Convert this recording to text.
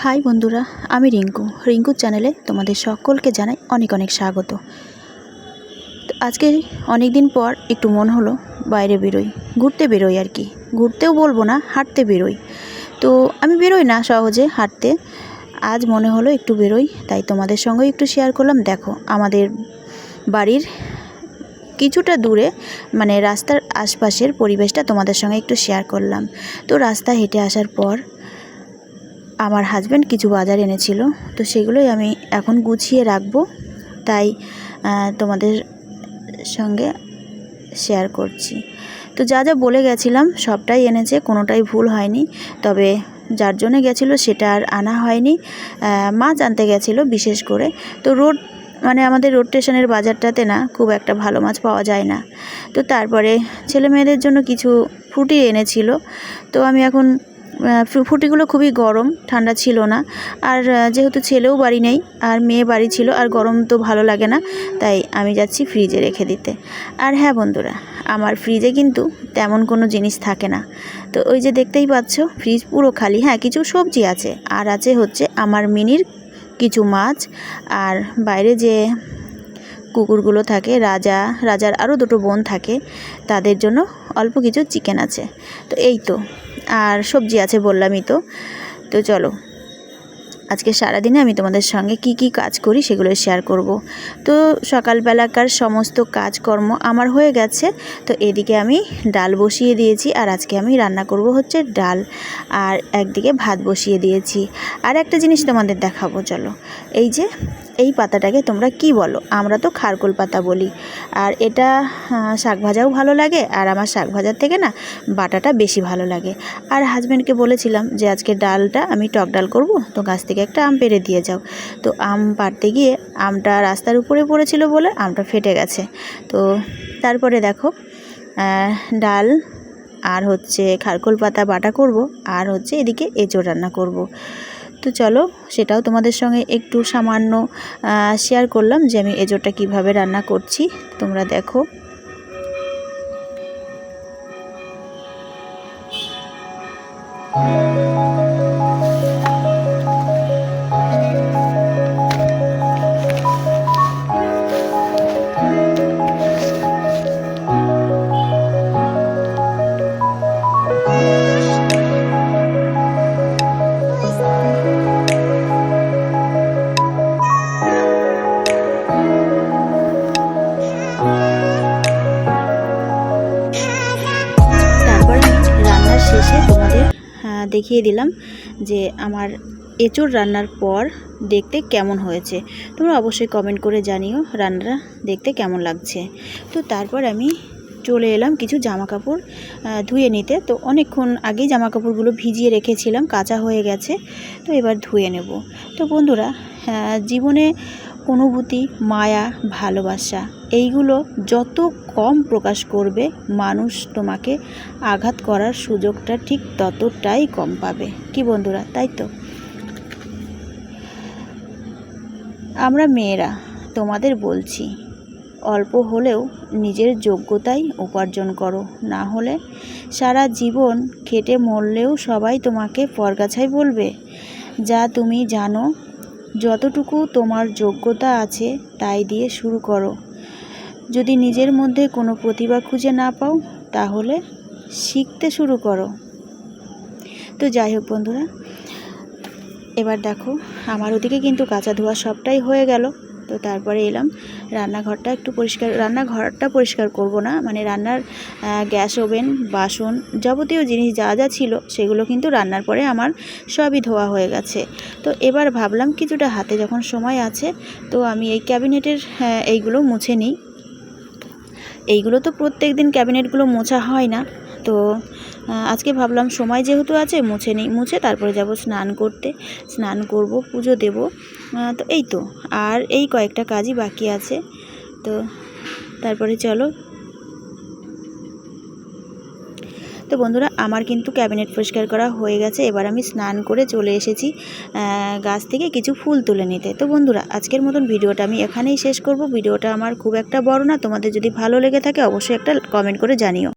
High বন্ধুরা, আমি রিঙ্কুর চ্যানেলে তোমাদের সকলকে জানাই অনেক অনেক স্বাগত। তো আজকে অনেক দিন পর একটু মন হলো বাইরে বেরোই, ঘুরতে বেরোই আর কি। ঘুরতেও বলবো না, হাঁটতে বেরোই। তো আমি বেরোই না সহজে হাঁটতে, আজ মনে হলো একটু বেরোই, তাই তোমাদের সঙ্গেও একটু শেয়ার করলাম। দেখো, আমাদের বাড়ির কিছুটা দূরে মানে রাস্তার আশপাশের পরিবেশটা তোমাদের সঙ্গে একটু শেয়ার করলাম। তো রাস্তা হেঁটে আসার পর আমার হাজব্যান্ড কিছু বাজার এনেছিল, তো সেগুলোই আমি এখন গুছিয়ে রাখবো, তাই তোমাদের সঙ্গে শেয়ার করছি। তো যা যা বলে গেছিলাম সবটাই এনেছে, কোনোটাই ভুল হয়নি। তবে যার জন্য গেছিলো সেটা আর আনা হয়নি। মাছ আনতে গেছিলো বিশেষ করে। তো আমাদের রোড স্টেশনের বাজারটাতে না খুব একটা ভালো মাছ পাওয়া যায় না। তো তারপরে ছেলে মেয়েদের জন্য কিছু ফ্রুটি এনেছিল। তো আমি এখন ফ্রুটিগুলো খুবই গরম, ঠান্ডা ছিল না। আর যেহেতু ছেলেও বাড়ি নেই আর মেয়ে বাড়ি ছিল, আর গরম তো ভালো লাগে না, তাই আমি যাচ্ছি ফ্রিজে রেখে দিতে। আর হ্যাঁ বন্ধুরা, আমার ফ্রিজে কিন্তু তেমন কোনো জিনিস থাকে না। তো ওই যে দেখতেই পাচ্ছ, ফ্রিজ পুরো খালি। হ্যাঁ, কিছু সবজি আছে, আর আছে হচ্ছে আমার মিনির কিছু মাছ, আর বাইরে যে কুকুরগুলো থাকে, রাজার আরও দুটো বোন থাকে, তাদের জন্য অল্প কিছু চিকেন আছে। তো এই তো, আর সবজি আছে বললামই তো। তো চলো, আজকে সারাদিনে আমি তোমাদের সঙ্গে কি কি কাজ করি সেগুলো শেয়ার করব। তো সকালবেলাকার সমস্ত কাজকর্ম আমার হয়ে গেছে। তো এদিকে আমি ডাল বসিয়ে দিয়েছি, আর আজকে আমি রান্না করব হচ্ছে ডাল, আর একদিকে ভাত বসিয়ে দিয়েছি। আর একটা জিনিস তোমাদের দেখাবো, চলো। এই যে এই পাতাটাকে তোমরা কি বলো? আমরা তো খারকোল পাতা বলি। আর এটা শাক ভাজাও ভালো লাগে, আর আমার শাক ভাজার থেকে না বাটাটা বেশি ভালো লাগে। আর হাজব্যান্ডকে বলেছিলাম যে আজকে ডালটা আমি টক ডাল করব, তো গাছ থেকে একটা আম পেড়ে দিয়ে যাও। তো আম পাড়তে গিয়ে আমটা রাস্তার উপরে পড়েছিল বলে আমটা ফেটে গেছে। তো তারপরে দেখো, ডাল আর হচ্ছে খারকোল পাতা বাটা করব, আর হচ্ছে এদিকে এঁচোড় রান্না করব। তো চলো, সেটাও তোমাদের সঙ্গে একটু সামান্য শেয়ার করলাম যে আমি এঁচোড়টা কীভাবে রান্না করছি, তোমরা দেখো। শেষে তোমাদের দেখিয়ে দিলাম যে আমার এঁচোড় রান্নার পর দেখতে কেমন হয়েছে। তোমরা অবশ্যই কমেন্ট করে জানিও রান্নাটা দেখতে কেমন লাগছে। তো তারপর আমি চলে এলাম কিছু জামা কাপড় ধুয়ে নিতে। তো অনেকক্ষণ আগেই জামা কাপড়গুলো ভিজিয়ে রেখেছিলাম, কাঁচা হয়ে গেছে। তো এবার ধুয়ে নেব। তো বন্ধুরা, জীবনে অনুভূতি, মায়া, ভালোবাসা এইগুলো যত কম প্রকাশ করবে, মানুষ তোমাকে আঘাত করার সুযোগটা ঠিক ততটাই কম পাবে। কি বন্ধুরা, তাই তো? আমরা মেয়েরা তোমাদের বলছি, অল্প হলেও নিজের যোগ্যতায় উপার্জন করো, না হলে সারা জীবন খেটে মরলেও সবাই তোমাকে পরগাছাই বলবে। যা তুমি জানো, যতটুকু তোমার যোগ্যতা আছে তাই দিয়ে শুরু করো। যদি নিজের মধ্যে কোনো প্রতিভা খুঁজে না পাও, তাহলে শিখতে শুরু করো। তো যাই হোক বন্ধুরা, এবার দেখো আমার ওদিকে কিন্তু কাঁচা ধোয়া সবটাই হয়ে গেল। তো তারপরে এলাম রান্নাঘরটা একটু পরিষ্কার। রান্নাঘরটা পরিষ্কার করব না, মানে রান্নার গ্যাস ওভেন, বাসন, যাবতীয় জিনিস যা যা ছিল সেগুলো কিন্তু রান্নার পরে আমার সবই ধোয়া হয়ে গেছে। তো এবার ভাবলাম কিছুটা হাতে যখন সময় আছে, তো আমি এই ক্যাবিনেটের এইগুলো মুছে নিই। এইগুলো তো প্রত্যেক দিন ক্যাবিনেটগুলো মোছা হয় না, তো আজকে ভাবলাম সময় যেহেতু আছে মুছে নিই। মুছে তারপরে যাব স্নান করতে, স্নান করব, পুজো দেব। তো এই তো, আর এই কয়েকটা কাজই বাকি আছে। তো তারপরে চলো। তো বন্ধুরা, আমার কিন্তু ক্যাবিনেট পরিষ্কার করা হয়ে গেছে। এবার আমি স্নান করে চলে এসেছি গাছ থেকে কিছু ফুল তুলে নিতে। তো বন্ধুরা, আজকের মতন ভিডিওটা আমি এখানেই শেষ করব। ভিডিওটা আমার খুব একটা বড় না, তোমাদের যদি ভালো লেগে থাকে অবশ্যই একটা কমেন্ট করে জানিও।